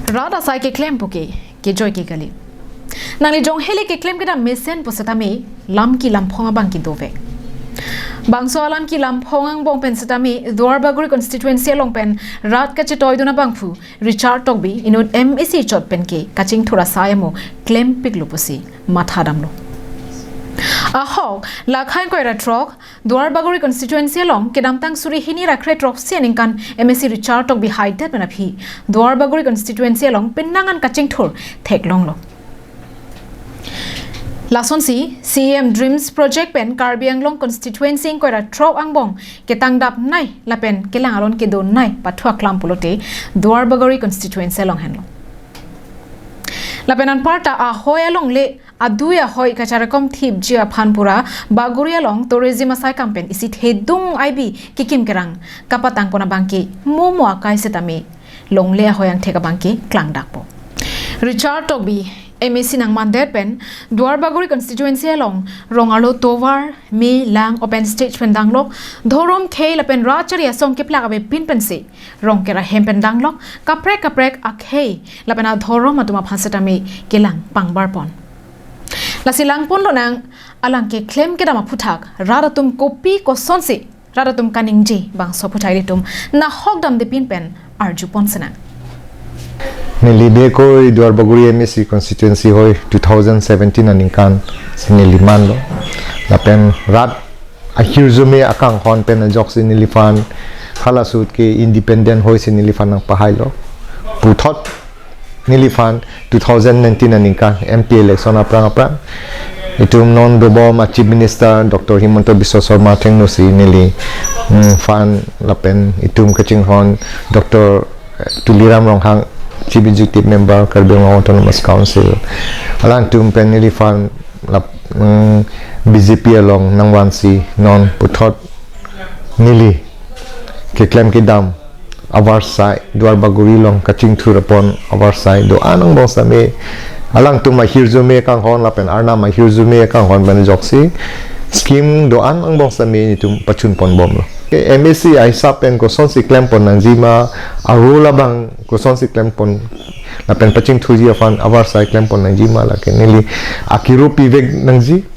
Rada sai keklem puke ke joy ke gali. Nang li jong hele keklem kita mesen posatami lam ki lam phonga bang ki dove. Bangso alam ki lam phongang bong pen satami Daurbagori constituency long pen rat ka chetoy duna bangfu Richard Tokbi inod MEC chot pen ke kachingthur sayamo claim piglupusi matha damlo. Ahok lakhain ko era trok Daurbagori constituency long kedamtang suri hini rakre trok ningkan MEC Richard Tokbi haide penaphi Daurbagori constituency long pinnangan kachingthur theklong lo. Lason si CM Dreams Project pen Karbi Anglong constituency ko era trok angbong ketangdap nai lapen kelang alon ke don nai pathua klam pulote Daurbagori constituency long henlo. Lapenan parta a hoyalong le aduya hoy kacharakom thip jia phanpura baguria long tourism asai campaign isit hedung IB kikim kerang kapatang pona bangki momo akai setami long le hoyang theka bangki klang dakpo. Richard Tokbi MEC nang mandet pen Daurbagori constituency along rongalo tovar me lang open stage pendanglok thorom khela pen rachari asong ke plaka be pin pensi rong kera hem pendanglok kaprek akhei lapena thorom atuma phasetami kelang pangbar pon lasilang pon lonang alang ke claim ke dama phuthak radatum kopi ko sonsi radatum kaningji bang so phuthai ritum na hokdam de pin pen arju ponsena Nili ko Daurbagori MEC constituency hoy 2017 ningkan sinili manlo lapen rat akhir zume akang hon pen jok sinili fan halasut ke independent hoy sinili fan nang pahailo puthot nili fan 2019 ningkan MP election aprang itum non dobom chief minister Dr. Himanta Biswa Sarma thengno si nili fan lapen itum kaching hon Dr. Tuliram Ronghang Chief Executive Member Karbeng Autonomous Council alang tum penili fan BJP along nangwansi non puthot nili keklem kidam our side Daurbagori long kachingthur upon our side do anang bosame alang tum ma hirzume kang hon lapen arna ma hirzume kang hon ban joksi scheme do anang bosame tum pachun pon bom lo MEC aisa pen ko son si claim pon nangjima arula bang ko son si claim pon la pen paching thuji afan avar sai claim pon nangjima la ke nili akiru pivek nangji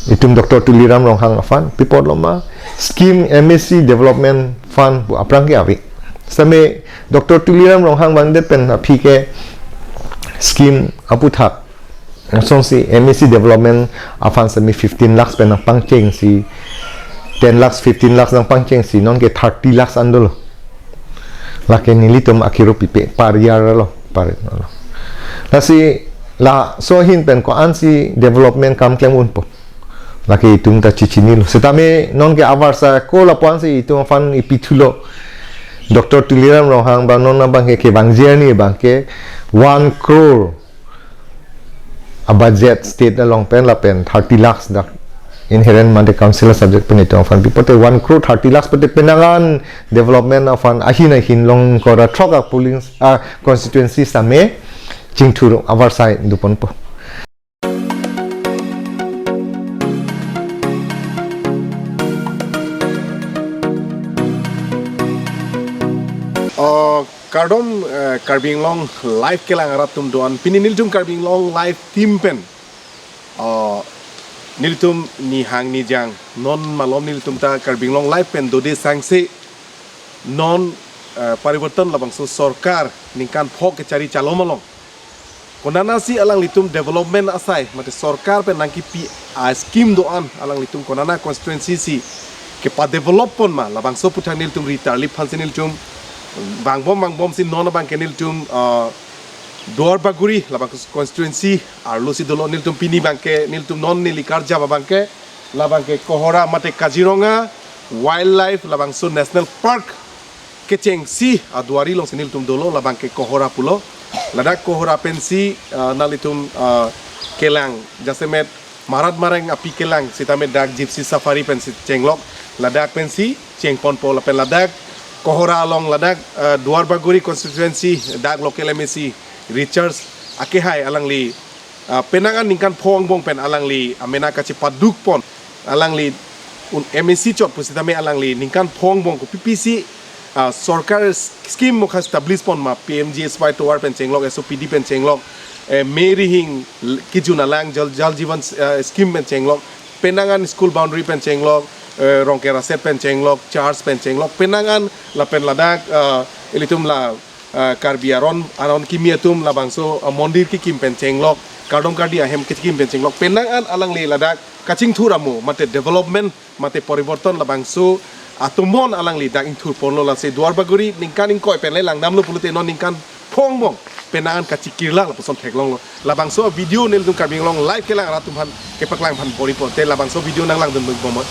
itum Dr. Tuliram Ronghang afan pipod loma scheme MEC development fund bu aprang ke avi same Dr. Tuliram Ronghang bangde pen phike scheme aputhak son si MEC development afan same 15 lakhs pen pangcheng si 10 lakhs 15 lakhs nang pangcheng si non ke 30 lakhs andolo lake nilitum akiro pipe par year lo par no la si la so hin pen ko ansi development kam klem un po lake itum ta chichinilo setame non ke avarsa ko la pansi itum fan ipithulo Dr. Tuliram Ronghang ba non bang ke bangjer ni bang ke 1 crore a budget state along pen la pen 30 lakhs dak inherent mande council subject penito fan pipote 1 crore 30 lakhs pete penangan development of an ahin long kora troka polling constituency same chingthur our side dupon po Kardom Karbing Long live kelang ratum doan pininil tum Karbing Long live team pen niltum ni hang ni jang non malom niltum ta Karbing Long live pen dode sangse non pariborton labang so sarkar ningkan phok ke cari calom malong konana si alang litum development asai mate sarkar pen nangki pi scheme doan alang litum konana constituency si ke pa development ma labang so puthang niltum ritar lip hansin niltum bangbom si non bang kenil tum Daurbagori labang constituency arlo si dolo nil tum pini bangke nil tum non nili karja bangke labang ke kohora mate Kajironga wildlife labang so national park kecheng si aduari long sinil tum dolo labang ke kohora pulo ladak kohora pensi nalitum kelang jasemet marat mareng api kelang sitamet dak gypsy safari pensi cenglok ladak pensi cengpon po lapen ladak kohora along ladak Daurbagori constituency dak local MEC Richard akehai alang li penangan ningkan phong bong pen alang li amena kaci paduk pon alang li un MEC chot pusitame alang li ningkan phong bong ko PPC सरकार स्कीम मुखा स्टैब्लिश पन मा PMGSY tower pen चेंगलोग SOPD pen चेंगलोग मेरी हिंग किजु नालांग जल जीवन स्कीम पेन चेंगलोग पेनांगन स्कूल बाउंड्री पेन चेंगलोग रंके रासेट पेन चेंगलोग चार्ज पेन चेंगलोग पेनांगन ला पेन लादाक इलितुम ला कार्बी आरन किमियातुम ला बांसो मंदिर की किम पेन चेंगलोग कार्डों कार्डी अहम किम पेन चेंगलोग पेनांगन अलंग ले Ladakh kachingthur amu mate development mate poriborton la bangso atumon alang li dak ingthur ponlo la se Daurbagori ningkan ingkoi pen le langnam lo pulute non ningkan phongbong penangan kachikirla la poson theklong la bangso video nel tum kabing long live ke lang ratum han ke paklang phan bori pote la bangso video nang lang dun bomot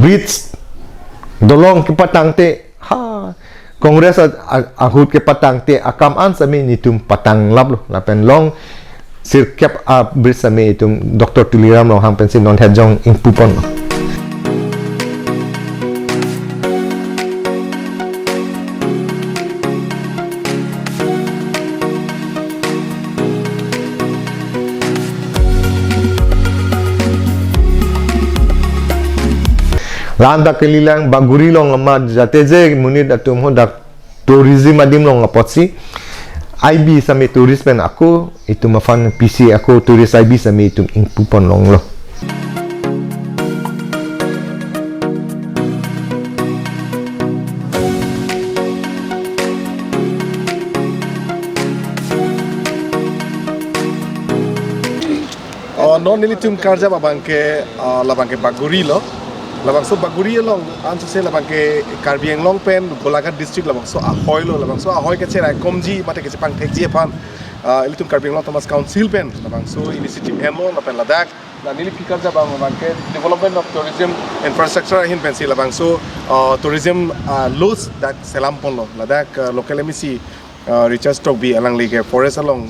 bridge dolong ke patang te ha kongres ahut ke patang te akam an sami nitum patang lab lo la pen long sir kep a bridge sami itum Dr. Tuliram lo hang pensin non hejong ing pupon lo Randa kelilang baguri long ama jate je munit atum hodak tourism adim long apotsi IB sami tourist pen aku itu mafan PC aku tourist IB sami itu ingpupon long lo non nilitum karja labangke baguri lo labang so baguri long anso se labang ke Karbiang long pen Golagat district labang so ahoy lo labang so ahoy ke chera komji mate ke pang thekji pan ilitum Karbiang long Thomas Council pen labang so initiative emo la pen ladak la nili fikar ja bang ke development of tourism infrastructure hin pen si labang so tourism loss dak selam pon lo ladak local emisi Richard Tokbi alang li ke forest along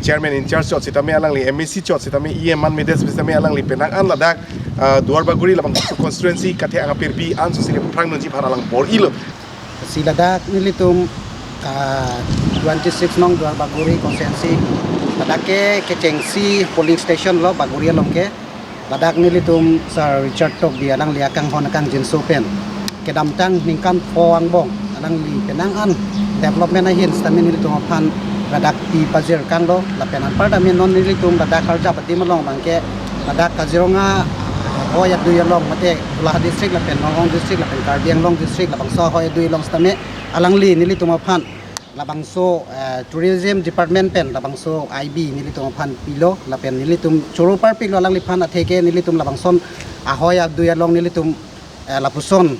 chairman in charge chot sitame alang li MEC chot sitame man medes sitame alang li penang an ladak Daurbagori labang constituency kathe anga pirbi an so sile prang nunji pharalang bor ilo siladak nilitum 26 nong Daurbagori constituency ladake kechengsi polling station lo Bagori longke ladak nilitum Sir Richard Tokbi alang li akang hon akang jinso pen kedamtang ningkan pho angbong alang li penang an development ahin stamin nilitum phan ladak pi pazir kang lo lapenan pardamin non nilitum ladak karja pati malong bangke ladak kazironga hoya du yalong mate lah district lapen Nongong district lapen Karbiang long district labang so hoya du long stame alang li nilitum phan labang so tourism department pen labang so IB nilitum phan pilo lapen nilitum churu par pilo alang li phan atheke nilitum labang son ahoya du yalong nilitum lapuson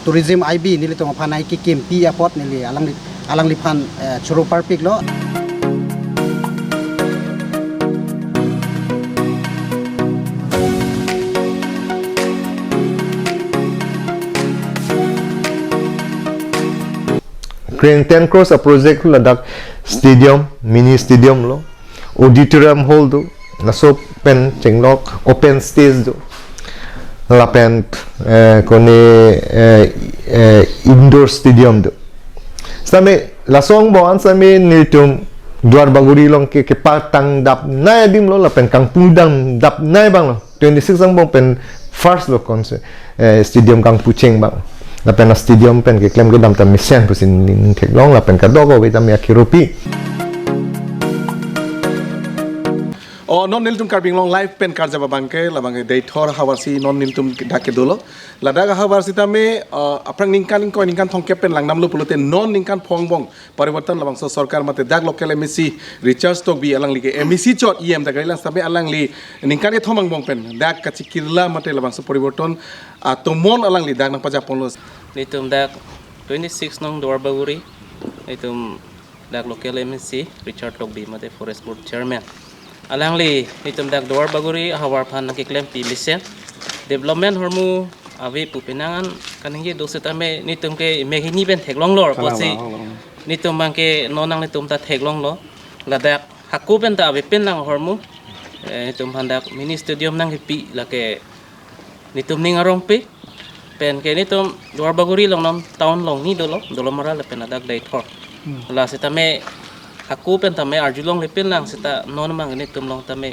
tourism IB nilitum phan ai kikim pi apot nili alang li phan churu par pilo Green 10 crores a project ladak stadium mini stadium lo auditorium hall do naso pen chenglok open stage do la pen kone indoor stadium do same la song bo an same nitum Daurbagori long ke patang dap nai dim lo la pen kang pudang dap nai bang lo 26 ang bong pen first lo kon stadium kang pucheng bang la pen stadium pen keklem ke dam tam misen pusin theklong la pen ka dogo we tam ya kiropi non niltum Karbiang long live pen karja babangke labang dei thor hawarsi non niltum dake dolo ladaga hawarsi tame aprang ningkan thongke pen langnam lo pulute non ningkan phongbong pariborton labang so sarkar mate dak local MEC Richard Tokbi alang li ke MEC chot dak lang sabe alang li ningkan e thomang bong pen dak kachikirla mate labang so pariborton tomon alang li dak nang pajapon lo nitum dak 26 nong Daurbagori nitum dak local MEC Richard Tokbi mate forest board chairman alang li nitum dak Daurbagori hawar phan keklem pi lisen development hormu awe pupenangan kaningge dosetame nitum ke meghini ben theklong lor posi nitum bangke nonang nitum ta theklong lo ladak hakku ben ta awe pen lang hormu nitum handak mini stadium nang pi lake nitum ning arong pe pen ke ni tum Daurbagori long nom town long ni dolo mara le pen adak dai thor la sita me aku pen tame arjulong le pen lang sita non mang ni tum long tame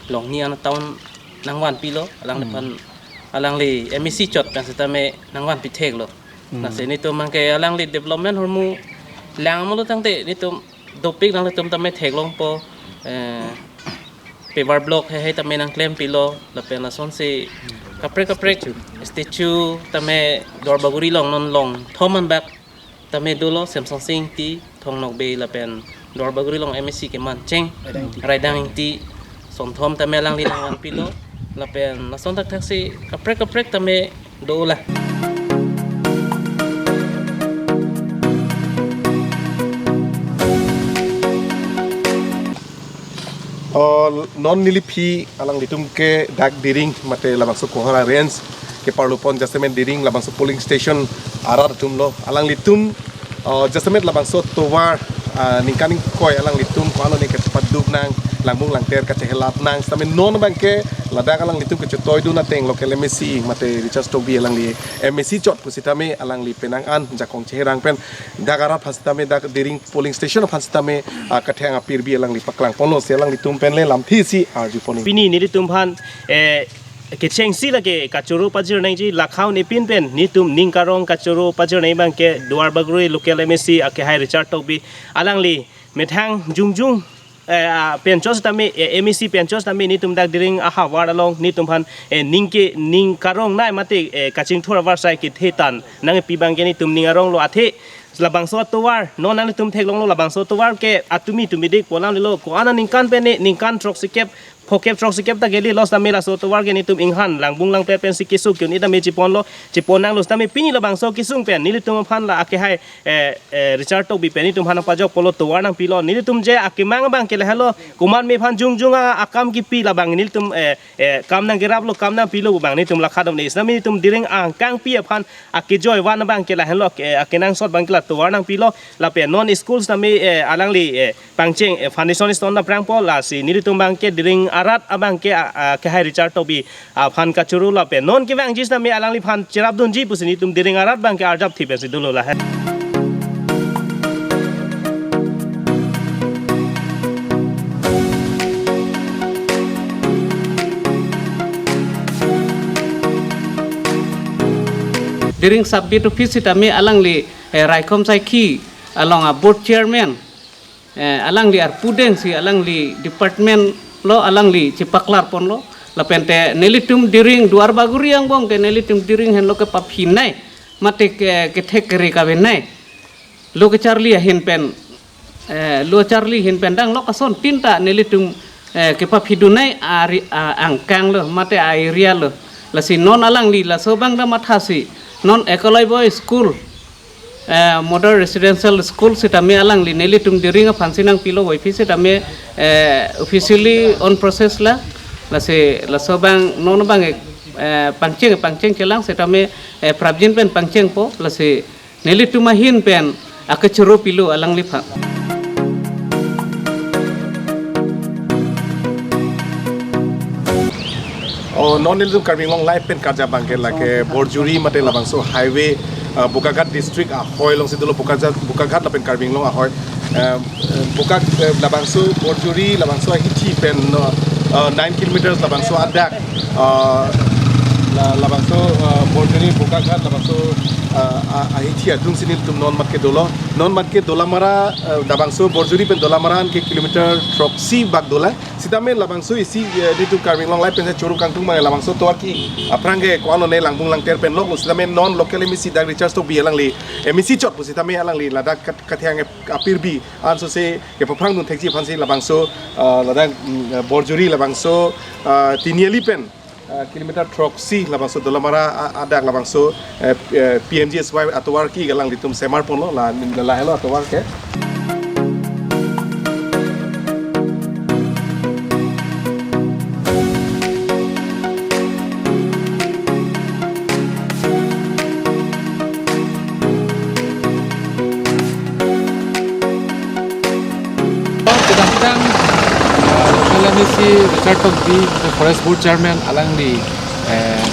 long ni an town nangwan pilo alang le pan alang le MEC chot kan sita me nangwan pi thek lo na se ni tum mang ke alang le development hormu lang mo lo tang te ni tum dopik nang le tum tame thek long po paper block hai tame nang claim pilo la pen la son se kaprek statue tame Daurbagori long non long thoman bak tame dolo samsung sing ti thong nok be la pen Daurbagori long MEC ke man cheng raidang ti son thom tame lang li lang pilo la pen la son tak tak si kaprek tame do la non nilipi alang litum ke dak diring mate labang so kohara range ke parlupon jasemen diring labang so polling station arar tum lo alang litum jasemen labang so towar ningkaning koi alang litum ko ano ne ke paduk nang langbung langter ka chehelat nang samen non bangke ladak alang litum ke toy du na teng local MEC mate Richard Tokbi alang li MEC chot pusitame alang li penang an jakong cheherang pen dagara phastame dak diring polling station phastame kathang apir bi alang li paklang pono selang litum pen le lam thi si arju poni pini ni tum phan ke cheng si lage kachuru pajir nang ji lakhau ni pin pen ni tum ningkarong kachuru pajir nai bang ke Daurbagori local MEC ake hai Richard Tokbi alang li methang jungjung penchos tame MEC penchos tame ni tum dak diring aha war along ni tum phan ning karong nai mate kachingthur war sai ki thetan nang pi bang ke ni tum ningarong lo athe labang so towar non nang tum thek long lo labang so towar ke atumi dik polam lo ko ana ningkan pe ne ningkan trok sikep phokep trok sikep ta geli los tame la so towar ke ni tum inghan langbung lang pe pen sikisu kyun ida me chipon nang los tame pini labang so kisung pen ni tum phan la ake hai Richard Tokbi pe ni tum phan pa jok polo towar nang pilo ni tum je ake mang bang ke halo kuman me phan jungjunga akam ki pi labang ni tum kam nang gerap lo kam nang pilo bang ni tum la khadam ni isnami tum diring ang kang pi phan ake joy wan bang ke halo ake nang sot bang towar nang pilo la pe non schools tame alang li pangcheng foundation stone na prang po la si ni tum bang ke diring arat abang ke hai Richard Tokbi phan kachuru la pe non ke bang jis tame alang li phan cherap dun ji pusini tum diring arat bang ke arjap thi pe si dulo la hai during submit office tame alang li raikom sai ki along a board chairman alang li ar pudeng si alang li department lo alang li cipaklar pon lo la pente nelitum diring Daurbagori angbong ke nelitum diring hen lo ke paphi nai mate ke thek re ka ben nai lo ke charli hin pen lo charli hin pen dang lo ka son tinta nelitum ke paphi du nai angkang lo mate area lo la si non alang li la sobang da mathasi non ekoloi boy school modern residential school sitame alang li nelitum diring a fansinang pilo wifi sitame officially on process la se la sobang non bang pangcheng kelang sitame prabjin pen pangcheng po la se nelitum ahin pen akachuro pilo alang li pha non nilitum Karbing long life pen karja bangke lake borjuri mate labang so highway Bukaghat district ahoy long sidolo Bukaghat lapen Karbing long ahoy Bukag labang so borjuri labang so hithi pen 9 kilometers labang so adak labang so borjuri Bukaghat labang so ahithi adung sinil tum non matke dola mara labang so borjuri pen dola maran ke kilometer tropsi bag dola sitame labang so isi ditu Karbing long life pen churu kangtung ma labang so toar ki aprange ko ano ne langbung lang ter pen lok sitame non local MEC dag Richard Tokbi alang li MEC chot pusitame alang li ladak kathang apir bi anso se ke paprang dun thekji phansi labang so ladak borjuri labang so tinieli pen kilometer troksi labang so dolamara adak labang so PMGSY atowar ki galang ditum semar pon lo la hello atowar ke Kadang-kadang MEC Richard Tokbi, the forest board chairman, alang di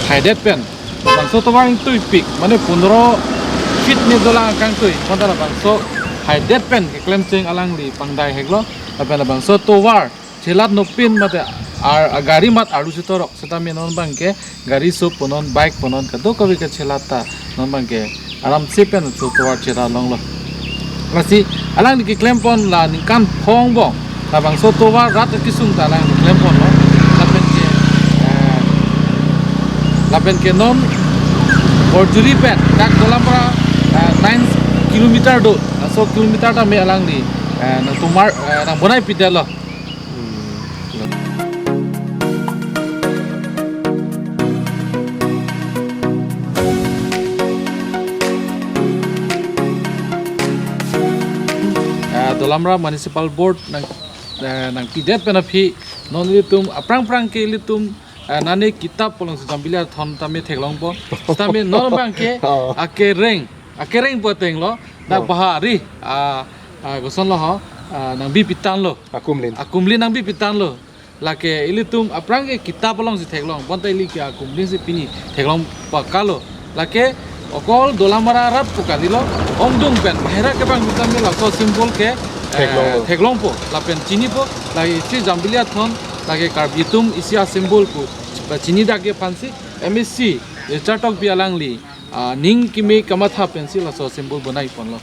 haidet pen bangso to bang tu pik mane 15 feet ni dolang kang tu pada bangso hai det pen keklem cheng alang li pangdai heglo la bangso to war chelat no pin mate ar gari mat aru sitorok setami non bangke gari so ponon bike ponon kado kawi ke chelata non bangke aram sipen to war chera long lo masih alang di keklem pon la ningkan phong bong la bangso to war rat kisung ta alang di keklem pon lo lapen ke non borjuri pen dak dalam pra 9 kilometer do so kilometer ta me alang di nang tumar nang bonai pidel lo Dolamra Municipal Board nang pidet penapi non litum aprang ke litum nane kitab polong sambilar thon tame theklong po tame non bangke akereng poteng lo dak bahari goson lo ho nang bi pitan lo akumlin nang bi pitan lo lake ilitum aprang ke kitab polong si theklong bontai li ke akumlin si pini theklong pakalo lake okol dolamara rap pokadilo omdung pen hera ke bang tame la so simbol ke theklong po lapen chini po lagi chi jambilia thon lagi karbitum isia simbol ku chini dake pansi MSC Richard Tokbi alangli ning kimi kamatha pencil la so simbol bonai pon lo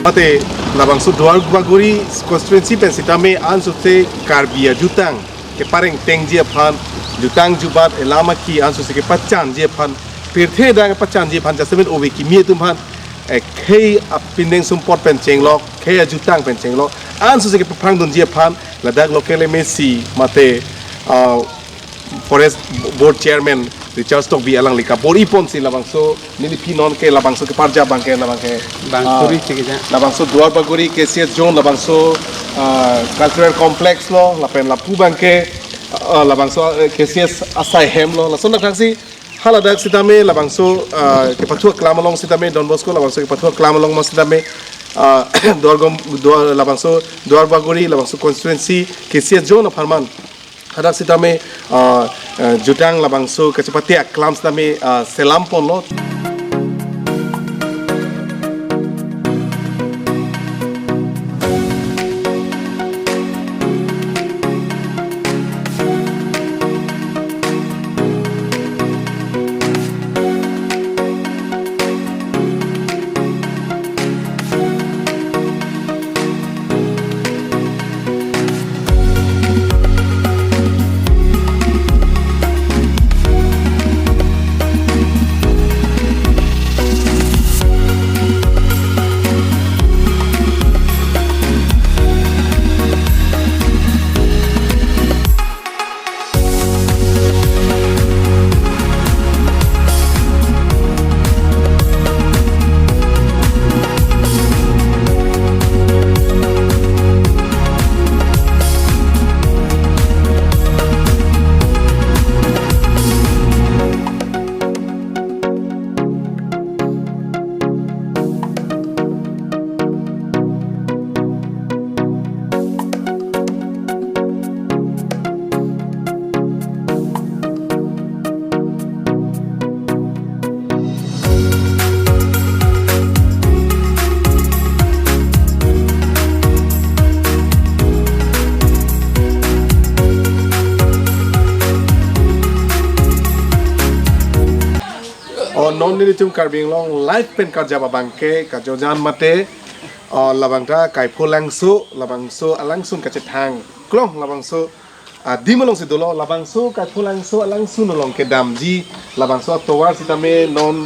Mate labang su Daurbagori constituency pensitame ansute karbia jutang ke pareng tengjia phan jutang jubat elama ki ansu se ke pacan je phan pirthe da ke pacan je phan jasemen obe ki mie tum phan khei apineng sumport penceng lok khei jutang penceng lok ansu se ke prang dun je phan ladak local MSC mate forest board chairman Richard Tokbi alang lika bori pon si labang so nili pinon ke labang so ke parja bangke labang ke Bangkuri cikija. labang so Daurbagori KCS zone labang so cultural complex lo lapen lapu bangke labang so KCS asai hem lo lason nak si haladak sitame labang so ke patua klamalong sitame Don Bosco labang so ke patua klamalong mas sitame labang so Daurbagori labang so constituency KCS zone of Harman hadak sitame jutang labang so kecepati aklam sitame selam pon lo non nili tum karbing long life pen karja babangke kajojan mate labangta kaipo langsu labangso alangsun kacethang klong labangso dimolong sidolo labangso kaipo langsu alangsun nolong ke damji labangso towar sitame non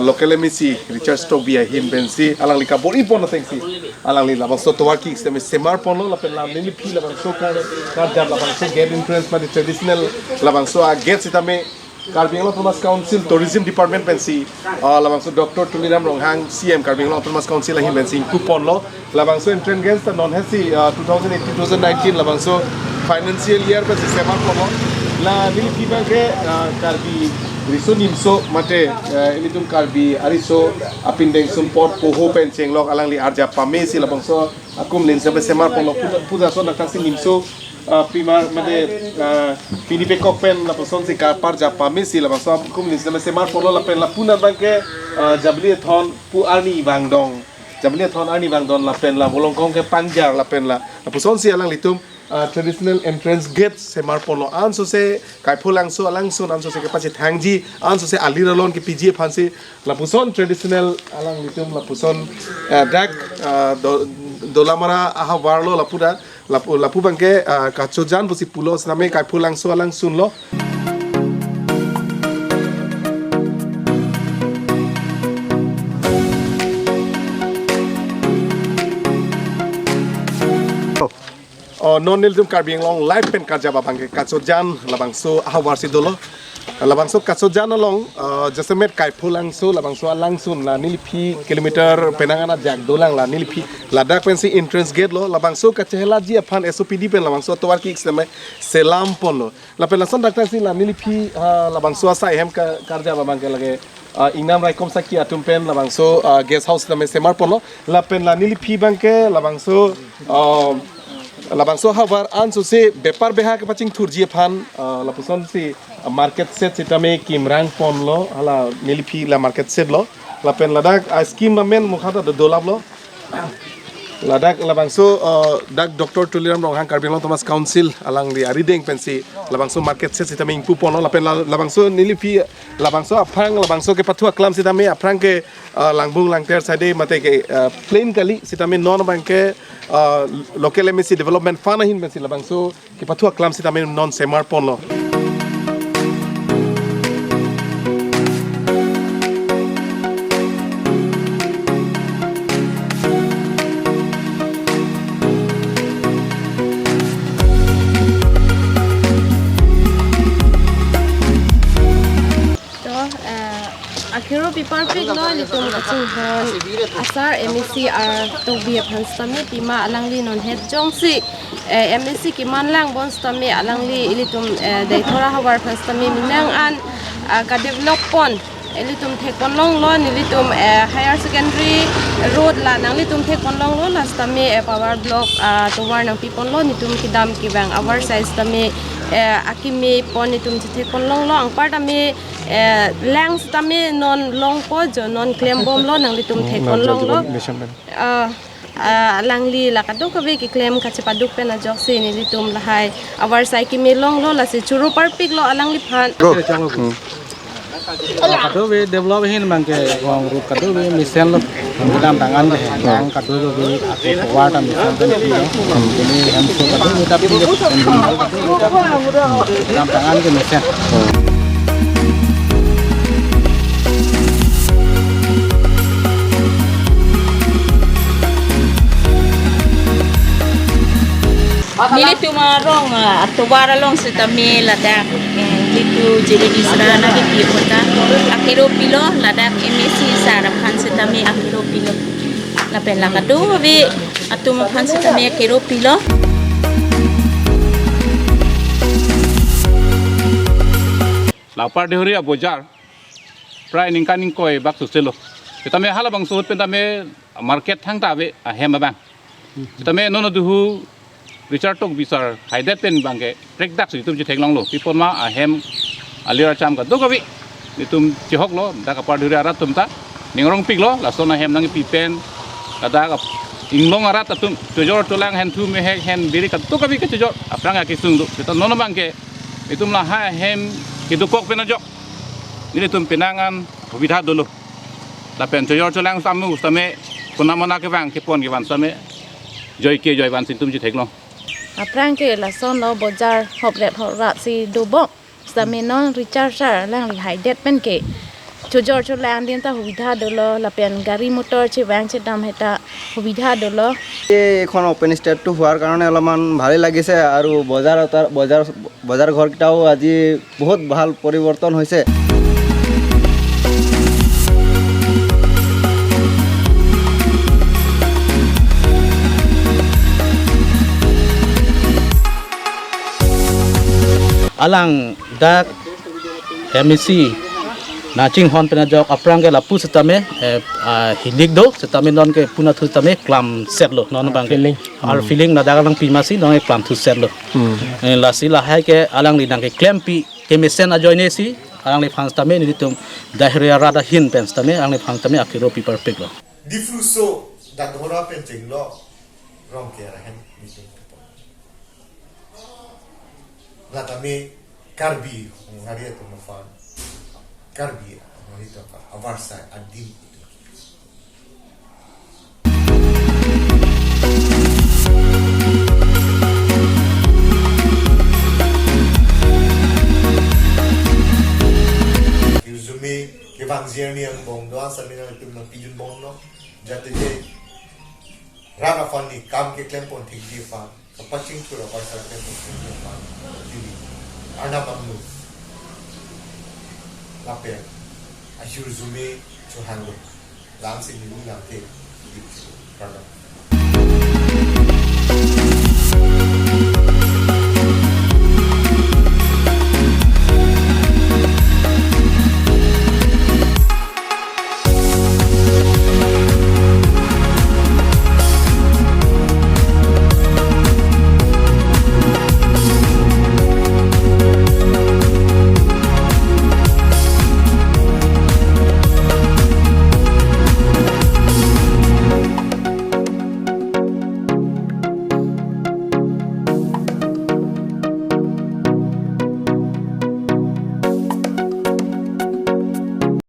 local emisi Richard Tokbi ahin bensi alang lika bori pon tengsi alang li labangso towar ki sitame semar pon lo lapen lam nili pi labangso karja labangso gate entrance ma traditional labangso gate sitame Karbing Autonomous Council Tourism Department pensi labang so Dr. Tulinam Ronghang CM Karbing Autonomous Council ahin pensi coupon lo labang so entrance gains the non hesi 2018-2019 labang so financial year pensi seman lo la nil kiba ke karbi riso nimso mate ini tum karbi ariso apindeng sumpot poho penceng lok alang li arja pamesi labang so akum lin sampai semar polo puza so nak kasi nimso pima mate pini pekok pen labang so si kapar ja pamesi labang so akum lin sampai semar polo lapen lapuna bangke jabli thon pu arni bangdong jabli thon arni bangdong lapen la bolongkong ke panjar lapen la puson si alang litum traditional entrance gate semar polo anso se kai phulang so alangsun anso se ke pachi thangji anso se aliralon ke piji phansi lapuson traditional alang litum lapuson dak dolamara aha warlo lapuda lapu bangke kachojan pusi pulo name kai phulang so alangsun lo non nil tum karbing long life pen karja babang ke kachojan labangso awarsi dolo labangso kachojan long jasemet kai phulangso labangso alangsun la nilphi kilometer penangana jak dolang la nilphi ladak pensi entrance gate lo labangso kachela ji afan SOPD pen labangso towar ki exame selam pon la pelason dakta si la nilphi labangso sa hem karja babang ke lage ingnam rai komsa ki atum pen labangso guest house name semar pon la pen la nilphi bangke labangso labangso havar anso se bepar beha ke kachingthur ji phan lapuson si market set sitame kimrang pon lo hala nilphi la market set lo lapen ladak scheme men mukhata dolab lo ladak labangso dak Dr. Tuliram Ronghang Karbing Thomas Council alang di arideng pensi labangso market set sitame ingpu pon lo lapen labangso nilphi labangso aprang labangso ke pathua klam sitame aprang ke langbung langter side mate ke plain kali sitame non bangke local MSC development fund ahin pensi labangso ke pathua klam sitame non semar pon lo Akiro people pick lo litum kachingthur asar MSC Tokbi phanstami pima alangli non het jongsi MSC kiman lang bonstami alangli litum daithora hawar phanstami minang an ka develop pon litum thekon long lo litum higher secondary road la nang litum thekon long lo lastami power block towar nang people lo nitum kidam kibang our size tami akimi pon nitum thekon long lo ang part ami langs tami non long po jo non claim bom lo nang litum thekon long lo langli lakado kabe ki claim kachipaduk pe na joksi ni litum lahai our sai ki me long lo la se churu par pik lo alangli phan kado we develop hin mangke wang ru kado we misen lo dalam tangan deh yang kado we aku kuat misen kan ini yang so kado we tapi dalam tangan ke misen Nili tumarong atubara long sa tami ladak litu jadi disrana gitu kota akiro pilo ladak emisi sarapan sa tami akiro pilo lapen lakado we atumapan sa tami akiro pilo lapar dihuri abojar prai ningkan ningkoi bak suselo kita me hala bang suhut pentame market thang tabe hem bang kita me nono duhu Richard Tokbi sar haidet pen bangke break dak situm je theklong lo pipon ma ahem alira cham ka dogabi nitum chihok lo da ka paduri arat tumta ningrong pik lo la sona hem nang pipen kada ka inglong arat atum tojor tolang hen thu me hen biri ka dogabi ke tojor apranga ki sung do kita nono bangke itum la ha hem ki dukok pen jo ni tum penangan hubidha dolo la pen tojor tolang samu same kunamana ke bang ke pon ke ban same joy ke joy ban sintum je theklong aprang ke la son lo bojar hopret horat si dubo staminon Richard sar lang li haidet pen ke chojor cholang din ta hubidha dolo la pen gari motor che bang che dam heta hubidha dolo এখন ওপেন ষ্টেটটো হোৱাৰ কাৰণে অলপমান ভালে লাগিছে আৰু বজাৰ ঘৰকেইটাও আজি বহুত ভাল পৰিৱৰ্তন হৈছে alang dak MSC na ching hon pena jok aprang ke lapu setame hilik do setame non ke puna thu setame klam setlo non bang feeling ar feeling na dagang pimasi non ke klam thu setlo la si la hai ke alang li nang ke klem pi ke mesen a joine si alang li phang tame ni tum dahria rada hin pen tame alang li phang tame akiro pi perfect lo diffuso da dora penting lo rong ke rahen la tame karbi ngari to mafan karbi ngari to avarsa adim Yuzumi ke bangzier ni ang bong doa sa mina tum na pijun bong no jate je rana fan ni kam ke klem pon thik di fa kapaching pura parsa klem pon thik di fa dili ana mamnu lape ashur zume to hanglo lam sin ni lam te di product